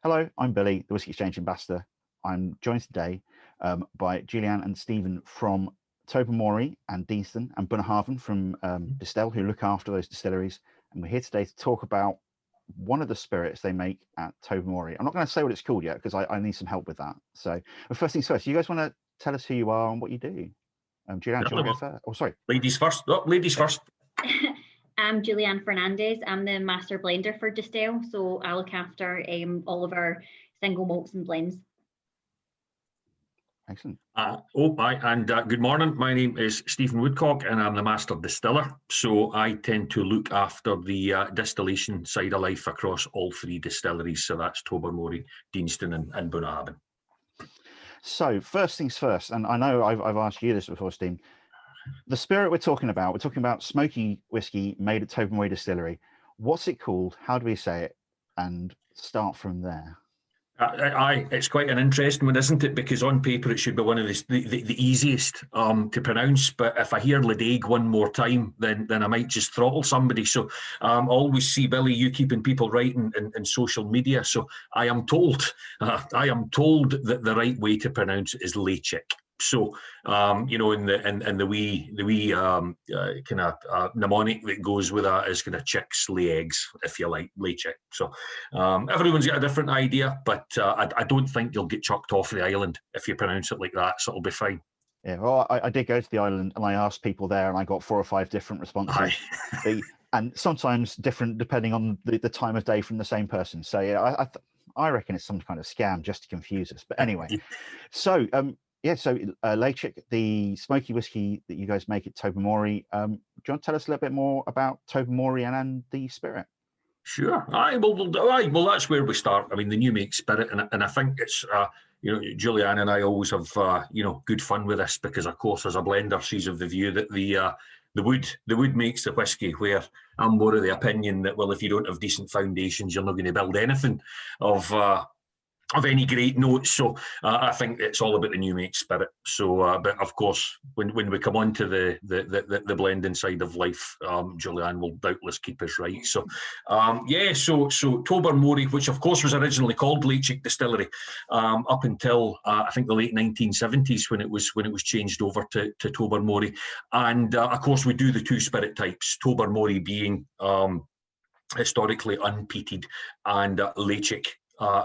Hello, I'm Billy, the Whisky Exchange Ambassador. I'm joined today by Julianne and Stephen from Tobermory and Deanston and Bunnahabhain from Distell, who look after those distilleries. And we're here today to talk about one of the spirits they make at Tobermory. I'm not going to say what it's called yet because I need some help with that. So, but first things first, you guys want to tell us who you are and what you do? Julianne, do you want to go first? Oh, sorry. Ladies first. Oh, ladies first. I'm Julianne Fernandez. I'm the master blender for Distell, so I look after all of our single malts and blends. Excellent. Good morning. My name is Stephen Woodcock and I'm the master distiller. So I tend to look after the distillation side of life across all three distilleries. So that's Tobermory, Deanston and Bunnahabhain. So first things first, and I know I've asked you this before, Steve. The spirit we're talking about smoky whiskey made at Tobermory Distillery. What's it called? How do we say it? And start from there. It's quite an interesting one, isn't it? Because on paper it should be one of the easiest to pronounce. But if I hear Ledaig one more time, then I might just throttle somebody. So always see, Billy, you keeping people right in social media. So I am told that the right way to pronounce it is Ledaig. So, in the wee kind of mnemonic that goes with that is kind of chicks lay eggs, if you like, Ledaig. So, everyone's got a different idea, but I don't think you'll get chucked off the island if you pronounce it like that. So it'll be fine. Yeah, well, I did go to the island and I asked people there, and I got 4 or 5 different responses, and sometimes different depending on the time of day from the same person. So yeah, I reckon it's some kind of scam just to confuse us. But anyway, so. So Ledaig, the smoky whiskey that you guys make at Tobermory, do you want to tell us a little bit more about Tobermory and the spirit? Sure. Well, that's where we start. I mean, the new make spirit, and I think it's, Julianne and I always have, good fun with this because, of course, as a blender, she's of the view that the wood makes the whiskey, where I'm more of the opinion that, well, if you don't have decent foundations, you're not going to build anything of any great notes. So I think it's all about the new make spirit. So, but of course, when we come on to the blending side of life, Julianne will doubtless keep us right. So, so Tobermory, which of course was originally called Ledaig Distillery, up until I think the late 1970s when it was changed over to Tobermory, and of course we do the 2 spirit types, Tobermory being historically unpeated, and Ledaig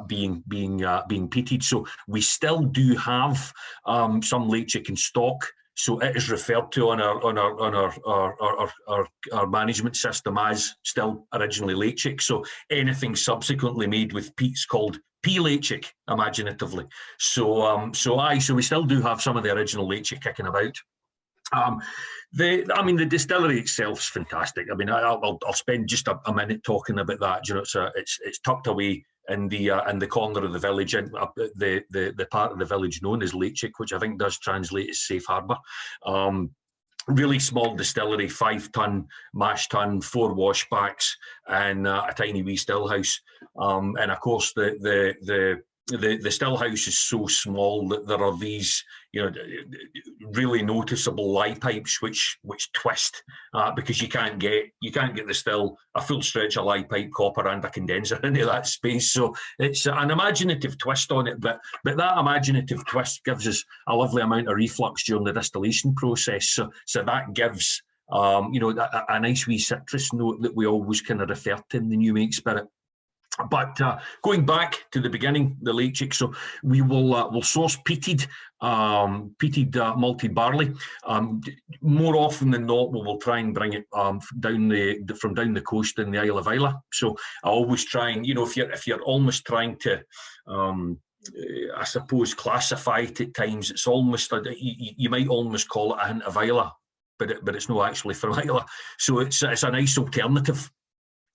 being peated. So we still do have some Ledaig in stock. So it is referred to on our management system as still originally Ledaig. So anything subsequently made with peat's called P-Ledaig, imaginatively. So we still do have some of the original Ledaig kicking about. The distillery itself is fantastic. I mean, I'll spend just a minute talking about that. It's tucked away in the corner of the village, and the part of the village known as Ledaig, which I think does translate as safe harbour. Really small distillery, 5-ton mash tun, 4 washbacks, and a tiny wee still house. And of course, the still house is so small that there are these, really noticeable lye pipes which twist because you can't get the still a full stretch of lye pipe, copper, and a condenser into that space. So it's an imaginative twist on it, but that imaginative twist gives us a lovely amount of reflux during the distillation process. So that gives a nice wee citrus note that we always kind of refer to in the new make spirit. But going back to the beginning, the Ledaig, so we will source peated malted barley. More often than not, we will try and bring it from down the coast in the Isle of Islay. So I always try and, if you're almost trying to, I suppose, classify it at times, it's almost you might almost call it a hint of Islay, but it's not actually from Islay. So it's a nice alternative.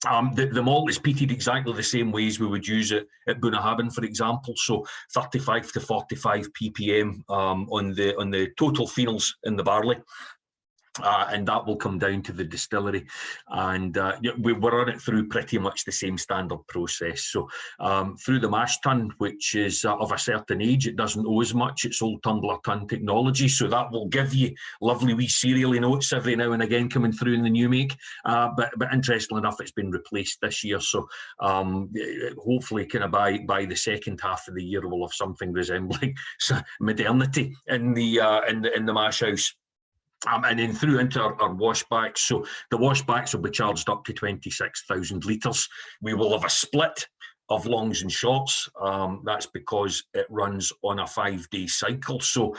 The malt is peated exactly the same way as we would use it at Bunnahabhain, for example. So 35 to 45 ppm on the total phenols in the barley. And that will come down to the distillery, and we run it through pretty much the same standard process. So through the mash tun, which is of a certain age, it doesn't owe as much. It's old tumbler tun technology, so that will give you lovely wee cereally notes every now and again coming through in the new make. But interestingly enough, it's been replaced this year, so hopefully kind of by the second half of the year we'll have something resembling modernity in the mash house. And then through into our washbacks. So the washbacks will be charged up to 26,000 litres. We will have a split of longs and shorts. That's because it runs on a 5-day cycle. So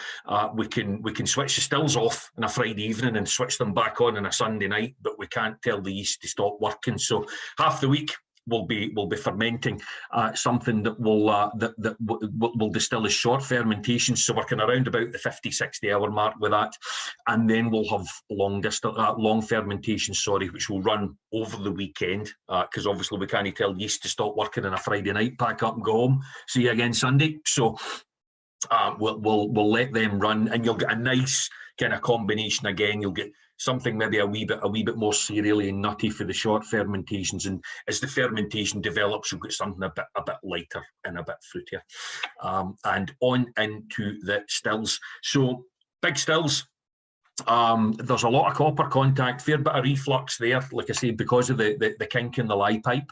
we can switch the stills off on a Friday evening and switch them back on a Sunday night, but we can't tell the yeast to stop working. So half the week will be fermenting something that will distill as short fermentation. So working around about the 50-60 hour mark with that, and then we'll have long fermentation, which will run over the weekend, because obviously we can't tell yeast to stop working on a Friday night, pack up and go home, see you again Sunday. So we'll let them run, and you'll get a nice kind of combination again. You'll get something maybe a wee bit more cereally and nutty for the short fermentations, and as the fermentation develops, you'll get something a bit lighter and a bit fruitier. And on into the stills. So big stills. There's a lot of copper contact, fair bit of reflux there, like I say, because of the kink in the lye pipe.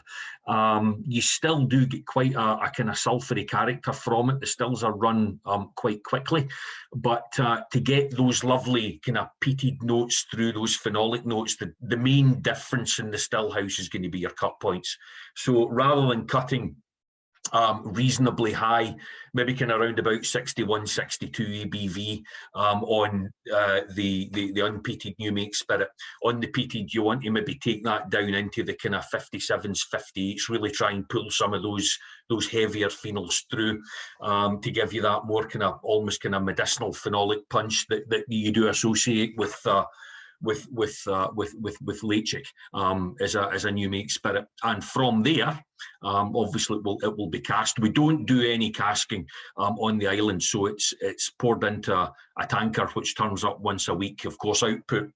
You still do get quite a kind of sulphury character from it. The stills are run quite quickly, but to get those lovely kind of peated notes through, those phenolic notes, the main difference in the still house is going to be your cut points. So rather than cutting reasonably high, maybe kind of around about 61, 62 ABV on the unpeated new make spirit. On the peated, you want to maybe take that down into the kind of 57s, 58s, really try and pull some of those heavier phenols through to give you that more kind of almost kind of medicinal phenolic punch that you do associate with Ledaig as a new make spirit. And from there, obviously it will be cast. We don't do any casking on the island, so it's poured into a tanker which turns up once a week. Of course, output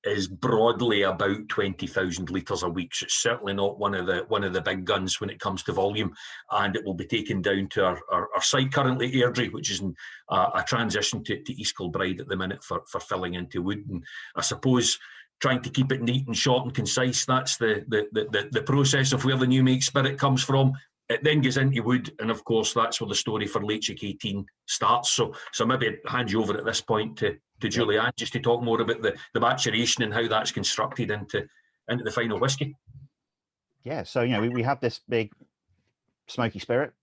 is broadly about 20,000 litres a week. So it's certainly not one of the big guns when it comes to volume, and it will be taken down to our site currently, Airdrie, which is in a transition to East Kilbride at the minute for filling into wood. And I suppose trying to keep it neat and short and concise, that's the process of where the new make spirit comes from. It then goes into wood, and of course that's where the story for Ledaig 18 starts. So maybe hand you over at this point to Julianne, just to talk more about the maturation and how that's constructed into the final whisky. Yeah, so we have this big smoky spirit,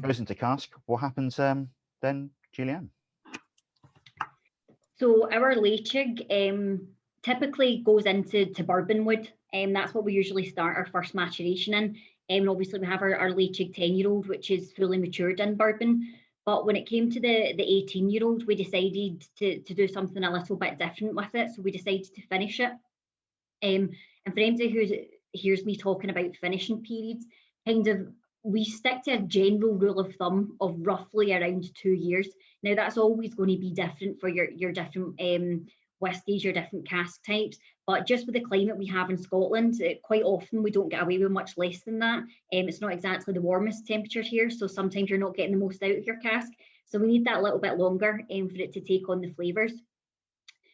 goes into cask. What happens then, Julianne? So our Ledaig typically goes into bourbon wood, and that's what we usually start our first maturation in. And obviously we have our Ledaig 10-year-old, which is fully matured in bourbon. But when it came to the 18-year-old, we decided to do something a little bit different with it. So we decided to finish it. And for anybody who hears me talking about finishing periods, we stick to a general rule of thumb of roughly around 2 years. Now that's always going to be different for your different whiskies, your different cask types, but just with the climate we have in Scotland, quite often we don't get away with much less than that. It's not exactly the warmest temperatures here, so sometimes you're not getting the most out of your cask. So we need that little bit longer for it to take on the flavours.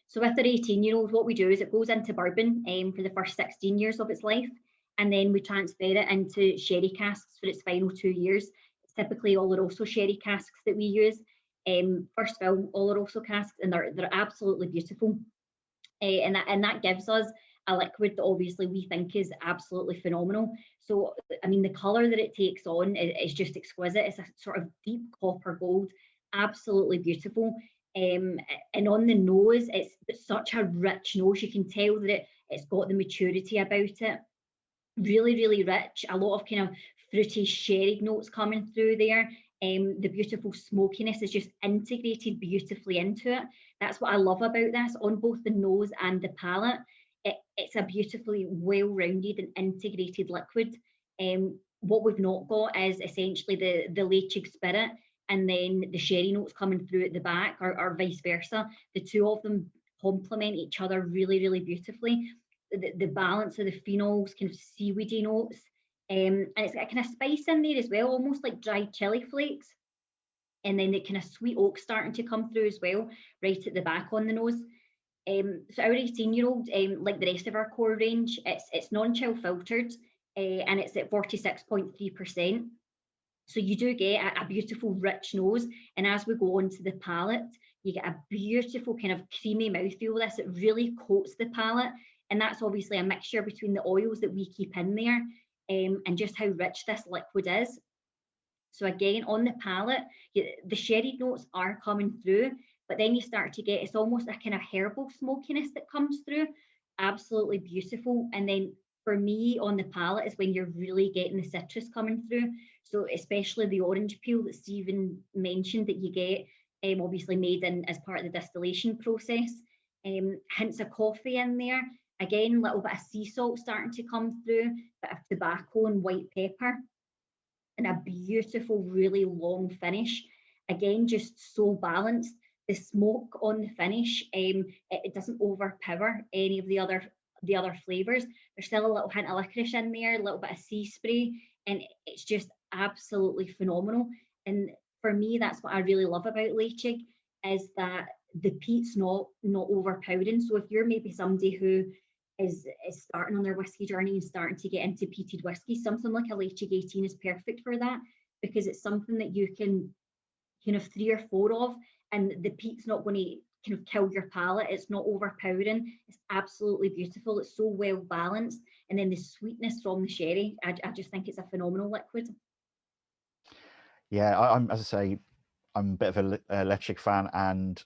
So with our 18-year-old, what we do is it goes into bourbon for the first 16 years of its life, and then we transfer it into sherry casks for its final 2 years. It's typically Oloroso sherry casks that we use. First fill Oloroso casks, and they're absolutely beautiful, and that gives us a liquid that obviously we think is absolutely phenomenal. So I mean, the colour that it takes on is just exquisite. It's a sort of deep copper gold, absolutely beautiful. And on the nose, it's such a rich nose. You can tell that it's got the maturity about it. Really, really rich. A lot of kind of fruity sherry notes coming through there. The beautiful smokiness is just integrated beautifully into it. That's what I love about this, on both the nose and the palate. It's a beautifully well-rounded and integrated liquid. What we've not got is essentially the Ledaig spirit and then the sherry notes coming through at the back, or vice versa. The two of them complement each other really, really beautifully. The balance of the phenols, kind of seaweedy notes, and it's got a kind of spice in there as well, almost like dried chili flakes. And then the kind of sweet oak starting to come through as well, right at the back on the nose. So our 18-year-old, like the rest of our core range, it's non-chill filtered, and it's at 46.3%. So you do get a beautiful rich nose, and as we go on to the palate, you get a beautiful kind of creamy mouthfeel with this. It really coats the palate, and that's obviously a mixture between the oils that we keep in there, and just how rich this liquid is. So again, on the palate, the sherry notes are coming through, but then you start to get, it's almost a kind of herbal smokiness that comes through. Absolutely beautiful. And then for me on the palate is when you're really getting the citrus coming through. So especially the orange peel that Stephen mentioned that you get, obviously made in as part of the distillation process. Hints of coffee in there. Again, a little bit of sea salt starting to come through, bit of tobacco and white pepper. And a beautiful, really long finish. Again, just so balanced. The smoke on the finish, it doesn't overpower any of the other flavors. There's still a little hint of licorice in there, a little bit of sea spray, and it's just absolutely phenomenal. And for me, that's what I really love about Ledaig, is that the peat's not overpowering. So if you're maybe somebody who is starting on their whiskey journey and starting to get into peated whiskey, something like a Ledaig 18 is perfect for that, because it's something that you can kind of 3 or 4 of, and the peat's not going to kind of kill your palate. It's not overpowering. It's absolutely beautiful. It's so well balanced, and then the sweetness from the sherry, I just think it's a phenomenal liquid. Yeah, I'm, as I say, I'm a bit of a Ledaig fan, and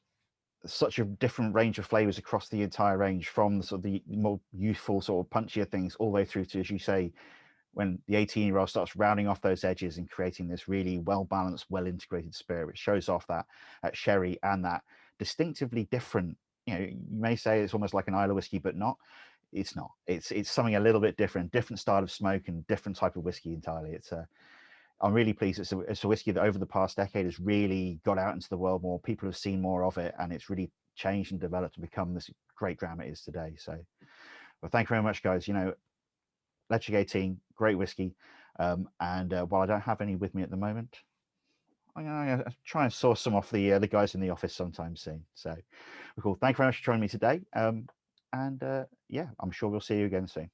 such a different range of flavors across the entire range, from the sort of the more youthful sort of punchier things all the way through to, as you say, when the 18-year-old starts rounding off those edges and creating this really well-balanced, well-integrated spirit, which shows off that sherry and that distinctively different, you may say it's almost like an Islay whiskey, but not. It's not. It's something a little bit different style of smoke and different type of whiskey entirely. I'm really pleased. It's a whiskey that over the past decade has really got out into the world more. People have seen more of it, and it's really changed and developed to become this great dram it is today. So, well, thank you very much, guys. Ledaig 18, great whiskey. And while I don't have any with me at the moment, I'm going to try and source some off the guys in the office sometime soon. So, cool. Thank you very much for joining me today. Yeah, I'm sure we'll see you again soon.